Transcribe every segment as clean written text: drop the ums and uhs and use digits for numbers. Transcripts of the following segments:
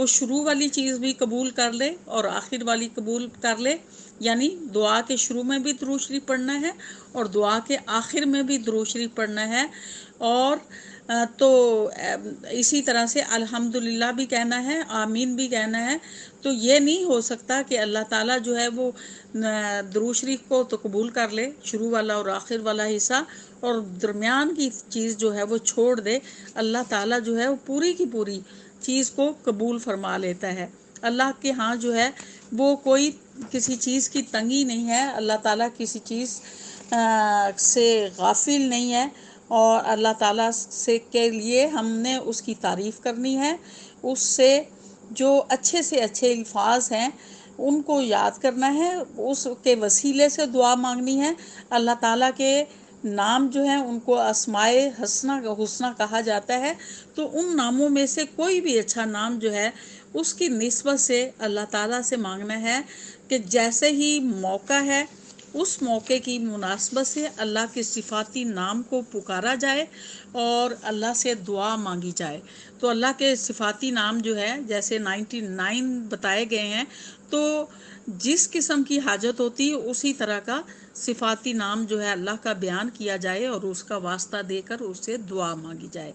وہ شروع والی چیز بھی قبول کر لے اور آخر والی قبول کر لے، یعنی دعا کے شروع میں بھی درود شریف پڑھنا ہے اور دعا کے آخر میں بھی درود شریف پڑھنا ہے، اور تو اسی طرح سے الحمدللہ بھی کہنا ہے، آمین بھی کہنا ہے۔ تو یہ نہیں ہو سکتا کہ اللہ تعالیٰ جو ہے وہ درود شریف کو تو قبول کر لے، شروع والا اور آخر والا حصہ، اور درمیان کی چیز جو ہے وہ چھوڑ دے۔ اللہ تعالیٰ جو ہے وہ پوری کی پوری چیز کو قبول فرما لیتا ہے۔ اللہ کے ہاں جو ہے وہ کوئی کسی چیز کی تنگی نہیں ہے، اللہ تعالیٰ کسی چیز سے غافل نہیں ہے، اور اللہ تعالیٰ کے لیے ہم نے اس کی تعریف کرنی ہے، اس سے جو اچھے سے اچھے الفاظ ہیں ان کو یاد کرنا ہے، اس کے وسیلے سے دعا مانگنی ہے۔ اللہ تعالیٰ کے نام جو ہیں ان کو اسمائے حسنہ کہا جاتا ہے، تو ان ناموں میں سے کوئی بھی اچھا نام جو ہے اس کی نسبت سے اللہ تعالیٰ سے مانگنا ہے کہ جیسے ہی موقع ہے اس موقع کی مناسبت سے اللہ کے صفاتی نام کو پکارا جائے اور اللہ سے دعا مانگی جائے۔ تو اللہ کے صفاتی نام جو ہے جیسے 99 بتائے گئے ہیں، تو جس قسم کی حاجت ہوتی ہے اسی طرح کا صفاتی نام جو ہے اللہ کا بیان کیا جائے اور اس کا واسطہ دے کر اس سے دعا مانگی جائے۔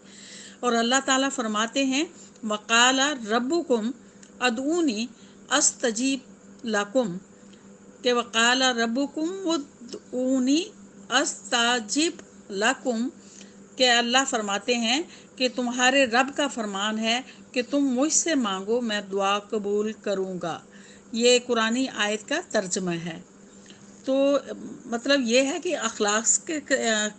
اور اللہ تعالیٰ فرماتے ہیں وقال ربکم ادعونی استجیب لکم، کہ وقال ربکم ادعونی استجیب لکم، کہ اللہ فرماتے ہیں کہ تمہارے رب کا فرمان ہے کہ تم مجھ سے مانگو میں دعا قبول کروں گا۔ یہ قرآنی آیت کا ترجمہ ہے۔ تو مطلب یہ ہے کہ اخلاص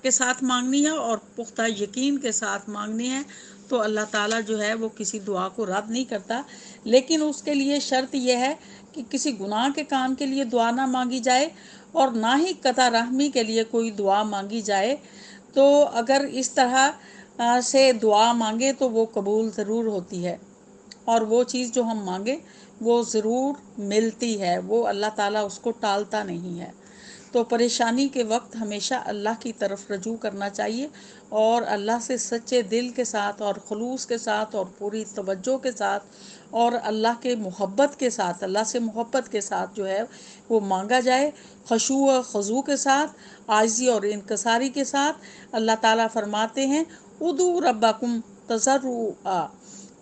کے ساتھ مانگنی ہے اور پختہ یقین کے ساتھ مانگنی ہے، تو اللہ تعالیٰ جو ہے وہ کسی دعا کو رد نہیں کرتا، لیکن اس کے لیے شرط یہ ہے کہ کسی گناہ کے کام کے لیے دعا نہ مانگی جائے اور نہ ہی قطع رحمی کے لیے کوئی دعا مانگی جائے۔ تو اگر اس طرح سے دعا مانگے تو وہ قبول ضرور ہوتی ہے، اور وہ چیز جو ہم مانگے وہ ضرور ملتی ہے، وہ اللہ تعالیٰ اس کو ٹالتا نہیں ہے۔ تو پریشانی کے وقت ہمیشہ اللہ کی طرف رجوع کرنا چاہیے اور اللہ سے سچے دل کے ساتھ اور خلوص کے ساتھ اور پوری توجہ کے ساتھ اور اللہ کے محبت کے ساتھ، اللہ سے محبت کے ساتھ جو ہے وہ مانگا جائے، خشوع و خضوع کے ساتھ، عاجزی اور انکساری کے ساتھ۔ اللہ تعالیٰ فرماتے ہیں ادعوا ربکم تضرعا،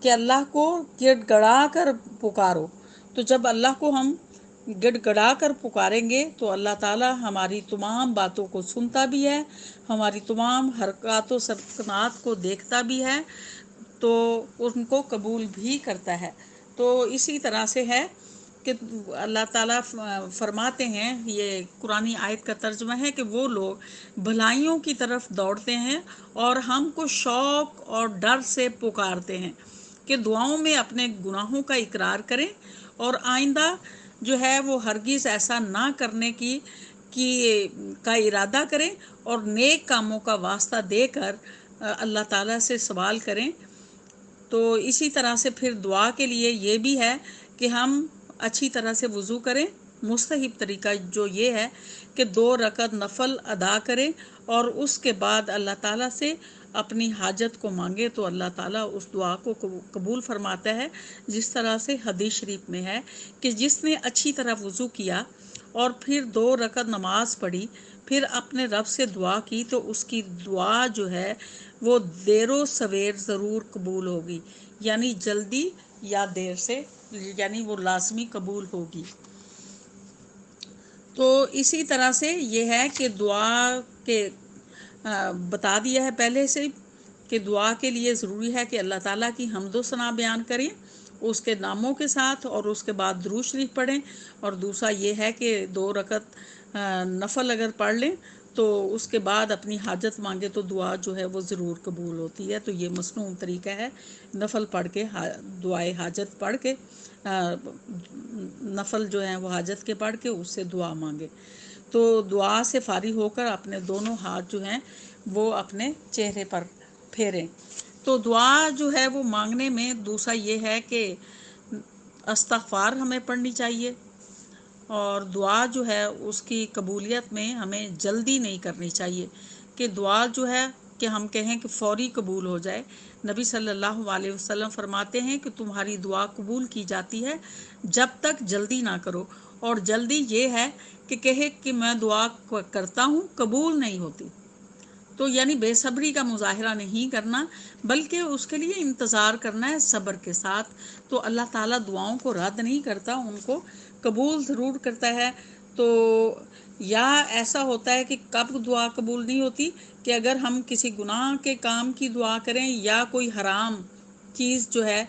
کہ اللہ کو گڑ گڑا کر پکارو۔ تو جب اللہ کو ہم گڑ گڑا کر پکاریں گے تو اللہ تعالیٰ ہماری تمام باتوں کو سنتا بھی ہے، ہماری تمام حرکات و سکنات کو دیکھتا بھی ہے، تو ان کو قبول بھی کرتا ہے۔ تو اسی طرح سے ہے کہ اللہ تعالیٰ فرماتے ہیں، یہ قرآنی آیت کا ترجمہ ہے کہ وہ لوگ بھلائیوں کی طرف دوڑتے ہیں اور ہم کو شوق اور ڈر سے پکارتے ہیں، کہ دعاؤں میں اپنے گناہوں کا اقرار کریں اور آئندہ جو ہے وہ ہرگز ایسا نہ کرنے کا ارادہ کریں اور نیک کاموں کا واسطہ دے کر اللہ تعالیٰ سے سوال کریں۔ تو اسی طرح سے پھر دعا کے لیے یہ بھی ہے کہ ہم اچھی طرح سے وضو کریں۔ مستحب طریقہ جو یہ ہے کہ 2 رکعت نفل ادا کریں اور اس کے بعد اللہ تعالیٰ سے اپنی حاجت کو مانگے، تو اللہ تعالیٰ اس دعا کو قبول فرماتا ہے، جس طرح سے حدیث شریف میں ہے کہ جس نے اچھی طرح وضو کیا اور پھر 2 رکعت نماز پڑھی، پھر اپنے رب سے دعا کی، تو اس کی دعا جو ہے وہ دیر و سویر ضرور قبول ہوگی، یعنی جلدی یا دیر سے، یعنی وہ لازمی قبول ہوگی۔ تو اسی طرح سے یہ ہے کہ دعا کے بتا دیا ہے پہلے سے کہ دعا کے لیے ضروری ہے کہ اللہ تعالیٰ کی حمد و ثنا بیان کریں اس کے ناموں کے ساتھ، اور اس کے بعد درود شریف پڑھیں، اور دوسرا یہ ہے کہ 2 رکعت نفل اگر پڑھ لیں تو اس کے بعد اپنی حاجت مانگے تو دعا جو ہے وہ ضرور قبول ہوتی ہے۔ تو یہ مصنون طریقہ ہے، نفل پڑھ کے دعائے حاجت پڑھ کے، نفل جو ہیں وہ حاجت کے پڑھ کے اس سے دعا مانگے۔ تو دعا سے فارغ ہو کر اپنے دونوں ہاتھ جو ہیں وہ اپنے چہرے پر پھیریں۔ تو دعا جو ہے وہ مانگنے میں دوسرا یہ ہے کہ استغفار ہمیں پڑھنی چاہیے، اور دعا جو ہے اس کی قبولیت میں ہمیں جلدی نہیں کرنی چاہیے، کہ دعا جو ہے کہ ہم کہیں کہ فوری قبول ہو جائے۔ نبی صلی اللہ علیہ وسلم فرماتے ہیں کہ تمہاری دعا قبول کی جاتی ہے جب تک جلدی نہ کرو، اور جلدی یہ ہے کہ کہے کہ میں دعا کرتا ہوں قبول نہیں ہوتی، تو یعنی بے صبری کا مظاہرہ نہیں کرنا، بلکہ اس کے لیے انتظار کرنا ہے صبر کے ساتھ۔ تو اللہ تعالیٰ دعاؤں کو رد نہیں کرتا، ان کو قبول ضرور کرتا ہے۔ تو یا ایسا ہوتا ہے کہ کب دعا قبول نہیں ہوتی کہ اگر ہم کسی گناہ کے کام کی دعا کریں، یا کوئی حرام چیز جو ہے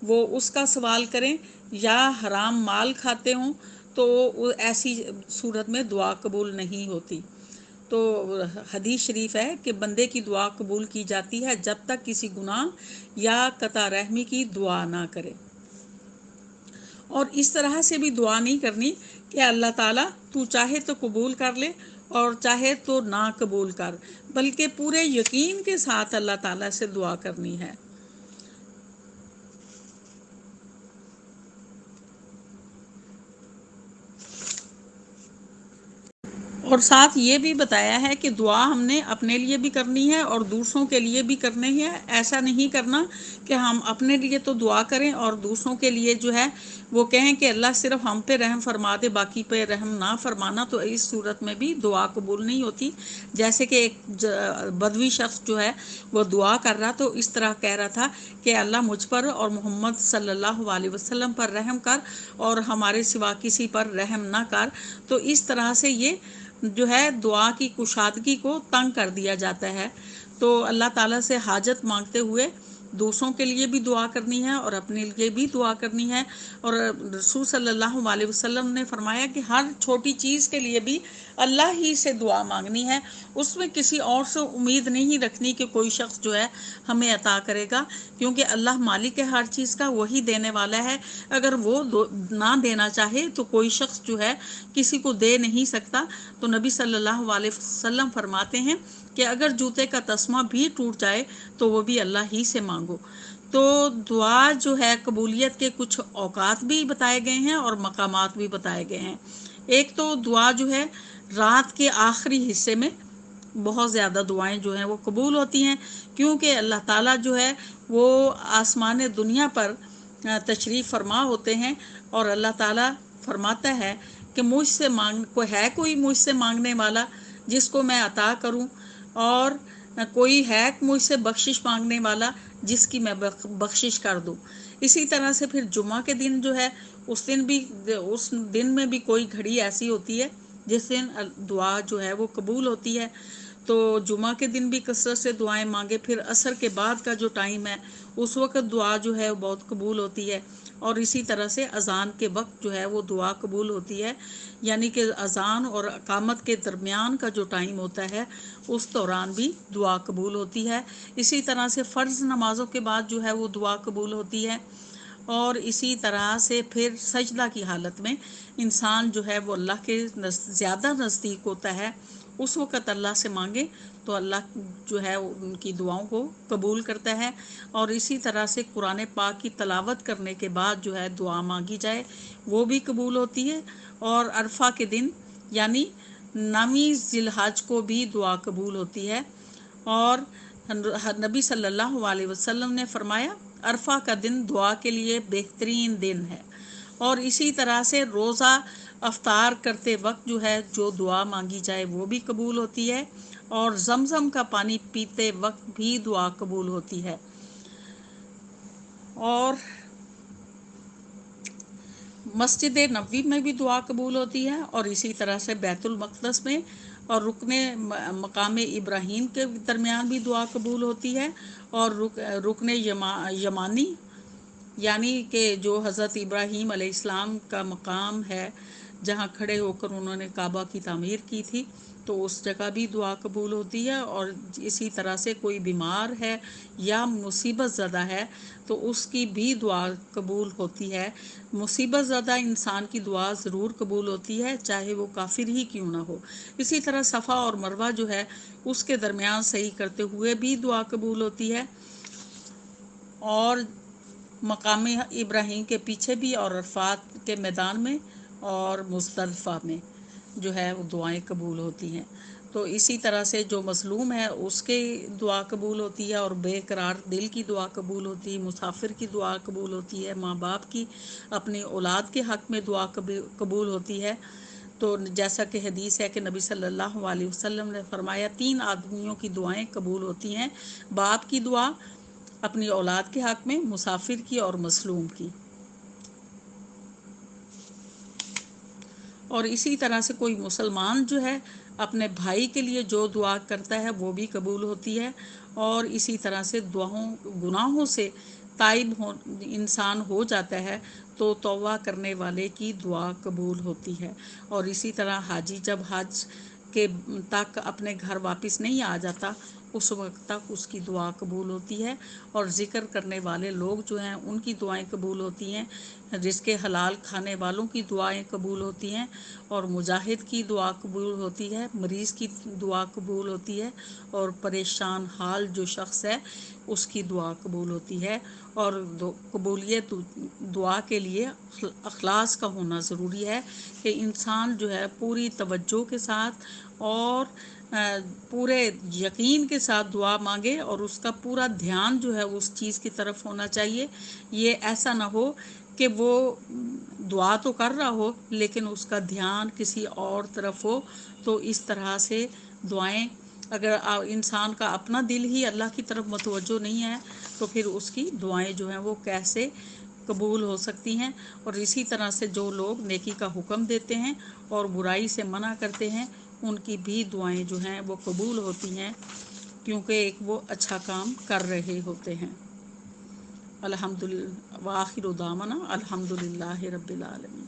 وہ اس کا سوال کریں، یا حرام مال کھاتے ہوں، تو ایسی صورت میں دعا قبول نہیں ہوتی۔ تو حدیث شریف ہے کہ بندے کی دعا قبول کی جاتی ہے جب تک کسی گناہ یا قطع رحمی کی دعا نہ کرے۔ اور اس طرح سے بھی دعا نہیں کرنی کہ اللہ تعالیٰ تو چاہے تو قبول کر لے اور چاہے تو نہ قبول کر، بلکہ پورے یقین کے ساتھ اللہ تعالیٰ سے دعا کرنی ہے۔ اور ساتھ یہ بھی بتایا ہے کہ دعا ہم نے اپنے لیے بھی کرنی ہے اور دوسروں کے لیے بھی کرنی ہے۔ ایسا نہیں کرنا کہ ہم اپنے لیے تو دعا کریں اور دوسروں کے لیے جو ہے وہ کہیں کہ اللہ صرف ہم پہ رحم فرما دے، باقی پہ رحم نہ فرمانا، تو اس صورت میں بھی دعا قبول نہیں ہوتی۔ جیسے کہ ایک بدوی شخص جو ہے وہ دعا کر رہا تو اس طرح کہہ رہا تھا کہ اللہ مجھ پر اور محمد صلی اللہ علیہ وسلم پر رحم کر اور ہمارے سوا کسی پر رحم نہ کر۔ تو اس طرح سے یہ جو ہے دعا کی کشادگی کو تنگ کر دیا جاتا ہے۔ تو اللہ تعالیٰ سے حاجت مانگتے ہوئے دوسروں کے لیے بھی دعا کرنی ہے اور اپنے لیے بھی دعا کرنی ہے۔ اور رسول صلی اللہ علیہ وسلم نے فرمایا کہ ہر چھوٹی چیز کے لیے بھی اللہ ہی سے دعا مانگنی ہے، اس میں کسی اور سے امید نہیں رکھنی کہ کوئی شخص جو ہے ہمیں عطا کرے گا، کیونکہ اللہ مالک ہے ہر چیز کا، وہی دینے والا ہے۔ اگر وہ نہ دینا چاہے تو کوئی شخص جو ہے کسی کو دے نہیں سکتا۔ تو نبی صلی اللہ علیہ وسلم فرماتے ہیں کہ اگر جوتے کا تسمہ بھی ٹوٹ جائے تو وہ بھی اللہ ہی سے مانگو۔ تو دعا جو ہے قبولیت کے کچھ اوقات بھی بتائے گئے ہیں اور مقامات بھی بتائے گئے ہیں۔ ایک تو دعا جو ہے رات کے آخری حصے میں بہت زیادہ دعائیں جو ہیں وہ قبول ہوتی ہیں، کیونکہ اللہ تعالیٰ جو ہے وہ آسمان دنیا پر تشریف فرما ہوتے ہیں، اور اللہ تعالیٰ فرماتا ہے کہ مجھ سے کوئی مجھ سے مانگنے والا جس کو میں عطا کروں، اور کوئی ہے مجھ سے بخشش مانگنے والا جس کی میں بخشش کر دوں۔ اسی طرح سے پھر جمعہ کے دن جو ہے اس دن میں بھی کوئی گھڑی ایسی ہوتی ہے جس دن دعا جو ہے وہ قبول ہوتی ہے۔ تو جمعہ کے دن بھی کثرت سے دعائیں مانگے، پھر عصر کے بعد کا جو ٹائم ہے اس وقت دعا جو ہے بہت قبول ہوتی ہے، اور اسی طرح سے اذان کے وقت جو ہے وہ دعا قبول ہوتی ہے، یعنی کہ اذان اور اقامت کے درمیان کا جو ٹائم ہوتا ہے اس دوران بھی دعا قبول ہوتی ہے۔ اسی طرح سے فرض نمازوں کے بعد جو ہے وہ دعا قبول ہوتی ہے، اور اسی طرح سے پھر سجدہ کی حالت میں انسان جو ہے وہ اللہ کے زیادہ نزدیک ہوتا ہے، اس وقت اللہ سے مانگے تو اللہ جو ہے ان کی دعاؤں کو قبول کرتا ہے۔ اور اسی طرح سے قرآن پاک کی تلاوت کرنے کے بعد جو ہے دعا مانگی جائے وہ بھی قبول ہوتی ہے۔ اور عرفہ کے دن یعنی 9 ذی الحج کو بھی دعا قبول ہوتی ہے، اور نبی صلی اللہ علیہ وسلم نے فرمایا عرفہ کا دن دعا کے لیے بہترین دن ہے۔ اور اسی طرح سے روزہ افطار کرتے وقت جو ہے جو دعا مانگی جائے وہ بھی قبول ہوتی ہے، اور زمزم کا پانی پیتے وقت بھی دعا قبول ہوتی ہے۔ اور مسجد نبوی میں بھی دعا قبول ہوتی ہے، اور اسی طرح سے بیت المقدس میں اور رکن مقام ابراہیم کے درمیان بھی دعا قبول ہوتی ہے، اور رکن یمانی یعنی کہ جو حضرت ابراہیم علیہ السلام کا مقام ہے جہاں کھڑے ہو کر انہوں نے کعبہ کی تعمیر کی تھی، تو اس جگہ بھی دعا قبول ہوتی ہے۔ اور اسی طرح سے کوئی بیمار ہے یا مصیبت زدہ ہے تو اس کی بھی دعا قبول ہوتی ہے۔ مصیبت زدہ انسان کی دعا ضرور قبول ہوتی ہے، چاہے وہ کافر ہی کیوں نہ ہو۔ اسی طرح صفا اور مروہ جو ہے اس کے درمیان صحیح کرتے ہوئے بھی دعا قبول ہوتی ہے، اور مقام ابراہیم کے پیچھے بھی، اور عرفات کے میدان میں اور مزدلفہ میں۔ جو ہے وہ دعائیں قبول ہوتی ہیں۔ تو اسی طرح سے جو مظلوم ہے اس کی دعا قبول ہوتی ہے، اور بے قرار دل کی دعا قبول ہوتی ہے، مسافر کی دعا قبول ہوتی ہے، ماں باپ کی اپنی اولاد کے حق میں دعا قبول ہوتی ہے۔ تو جیسا کہ حدیث ہے کہ نبی صلی اللہ علیہ وسلم نے فرمایا 3 آدمیوں کی دعائیں قبول ہوتی ہیں: باپ کی دعا اپنی اولاد کے حق میں، مسافر کی، اور مظلوم کی۔ اور اسی طرح سے کوئی مسلمان جو ہے اپنے بھائی کے لیے جو دعا کرتا ہے وہ بھی قبول ہوتی ہے، اور اسی طرح سے گناہوں سے تائب انسان ہو جاتا ہے تو توبہ کرنے والے کی دعا قبول ہوتی ہے۔ اور اسی طرح حاجی جب حج کے تک اپنے گھر واپس نہیں آ جاتا اس وقت تک اس کی دعا قبول ہوتی ہے، اور ذکر کرنے والے لوگ جو ہیں ان کی دعائیں قبول ہوتی ہیں، رزق حلال کھانے والوں کی دعائیں قبول ہوتی ہیں، اور مجاہد کی دعا قبول ہوتی ہے، مریض کی دعا قبول ہوتی ہے، اور پریشان حال جو شخص ہے اس کی دعا قبول ہوتی ہے۔ اور قبولیت دعا کے لیے اخلاص کا ہونا ضروری ہے کہ انسان جو ہے پوری توجہ کے ساتھ اور پورے یقین کے ساتھ دعا مانگے، اور اس کا پورا دھیان جو ہے اس چیز کی طرف ہونا چاہیے۔ یہ ایسا نہ ہو کہ وہ دعا تو کر رہا ہو لیکن اس کا دھیان کسی اور طرف ہو۔ تو اس طرح سے دعائیں، اگر انسان کا اپنا دل ہی اللہ کی طرف متوجہ نہیں ہے تو پھر اس کی دعائیں جو ہیں وہ کیسے قبول ہو سکتی ہیں۔ اور اسی طرح سے جو لوگ نیکی کا حکم دیتے ہیں اور برائی سے منع کرتے ہیں ان کی بھی دعائیں جو ہیں وہ قبول ہوتی ہیں، کیونکہ ایک وہ اچھا کام کر رہے ہوتے ہیں۔ الحمدللہ وآخر دعوانا الحمدللہ رب العالمین۔